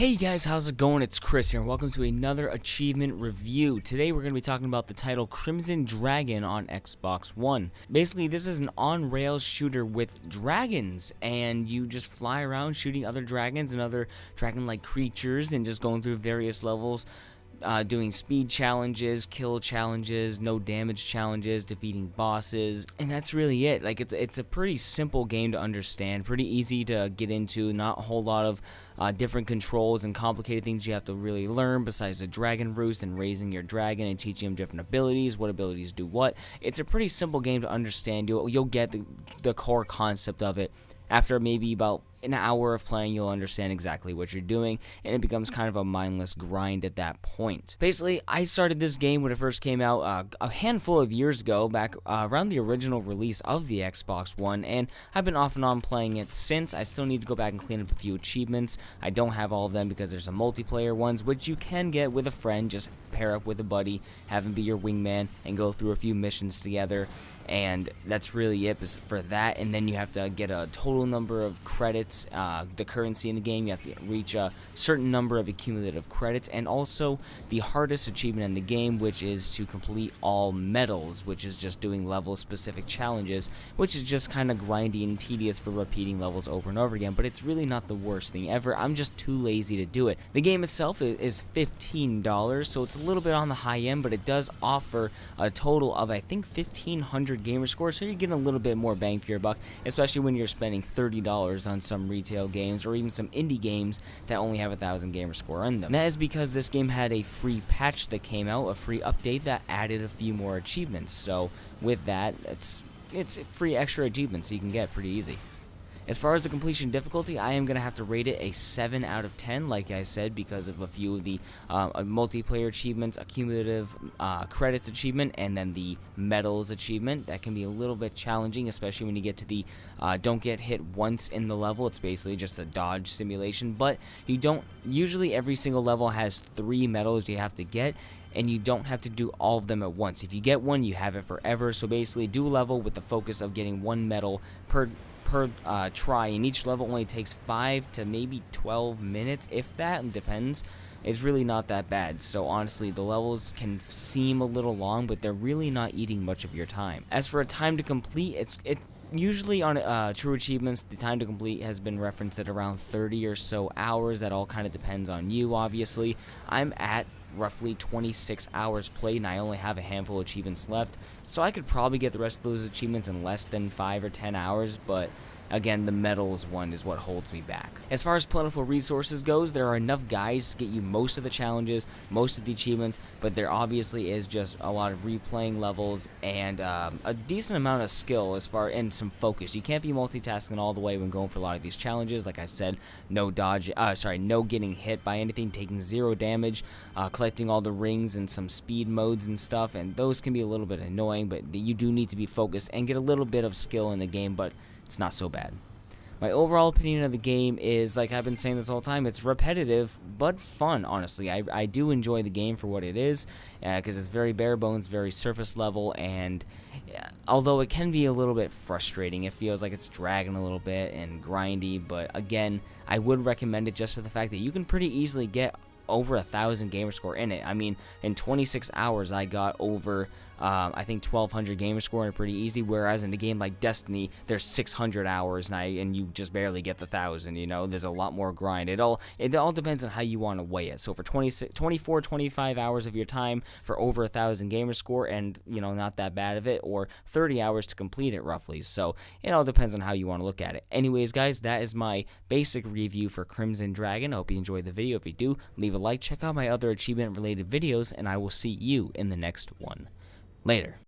Hey guys, how's it going? It's Chris here, and welcome to another achievement review. Today we're going to be talking about the title Crimson Dragon on Xbox One. Basically, this is an on-rails shooter with dragons, and you just fly around shooting other dragons and other dragon-like creatures and just going through various levels. Doing speed challenges, kill challenges, no damage challenges, defeating bosses, and that's really it. Like it's a pretty simple game to understand, pretty easy to get into, not a whole lot of different controls and complicated things you have to really learn besides the dragon roost and raising your dragon and teaching him different abilities, what abilities do what. It's a pretty simple game to understand. You'll get the core concept of it. After maybe about an hour of playing, you'll understand exactly what you're doing, and it becomes kind of a mindless grind at that point. Basically, I started this game when it first came out a handful of years ago, back around the original release of the Xbox One, and I've been off and on playing it since. I still need to go back and clean up a few achievements. I don't have all of them because there's some multiplayer ones, which you can get with a friend. Just pair up with a buddy, have him be your wingman, and go through a few missions together. And that's really it for that. And then you have to get a total number of credits, the currency in the game. You have to reach a certain number of accumulative credits, and also the hardest achievement in the game, which is to complete all medals, which is just doing level specific challenges, which is just kind of grindy and tedious for repeating levels over and over again, but it's really not the worst thing ever. I'm just too lazy to do it. The game itself is $15, so it's a little bit on the high end, but it does offer a total of, I think, 1,500 gamer score, so you're getting a little bit more bang for your buck, especially when you're spending $30 on some retail games or even some indie games that only have 1,000 gamer score on them. And that is because this game had a free patch that came out, a free update that added a few more achievements. So with that, it's free extra achievements so you can get pretty easy. As far as the completion difficulty, I am going to have to rate it a 7 out of 10, like I said, because of a few of the multiplayer achievements, accumulative credits achievement, and then the medals achievement. That can be a little bit challenging, especially when you get to the don't get hit once in the level. It's basically just a dodge simulation, but you don't, usually every single level has 3 medals you have to get, and you don't have to do all of them at once. If you get one, you have it forever. So basically, do a level with the focus of getting 1 medal per try, and each level only takes 5 to maybe 12 minutes, if that, and depends. It's really not that bad. So honestly, the levels can seem a little long, but they're really not eating much of your time. As for a time to complete, it usually on true achievements, the time to complete has been referenced at around 30 or so hours. That all kind of depends on you, obviously. I'm at roughly 26 hours played, and I only have a handful of achievements left, so I could probably get the rest of those achievements in less than 5 or 10 hours, but again, the medals one is what holds me back. As far as plentiful resources goes, there are enough guides to get you most of the challenges, most of the achievements, but there obviously is just a lot of replaying levels and a decent amount of skill and some focus. You can't be multitasking all the way when going for a lot of these challenges. Like I said, no getting hit by anything, taking 0 damage, collecting all the rings and some speed modes and stuff, and those can be a little bit annoying, but you do need to be focused and get a little bit of skill in the game, but it's not so bad. My overall opinion of the game is, like I've been saying this whole time, it's repetitive but fun, honestly. I do enjoy the game for what it is, because it's very bare bones, very surface level, and although it can be a little bit frustrating, it feels like it's dragging a little bit and grindy, but again, I would recommend it just for the fact that you can pretty easily get over 1,000 gamer score in it. I mean, in 26 hours, I got over, I think 1,200 gamer score and pretty easy, whereas in a game like Destiny, there's 600 hours, and you just barely get the 1,000, you know? There's a lot more grind. It all depends on how you want to weigh it. So for 24, 25 hours of your time for over 1,000 gamer score and, you know, not that bad of it, or 30 hours to complete it roughly. So it all depends on how you want to look at it. Anyways, guys, that is my basic review for Crimson Dragon. I hope you enjoyed the video. If you do, leave a like, check out my other achievement related videos, and I will see you in the next one. Later.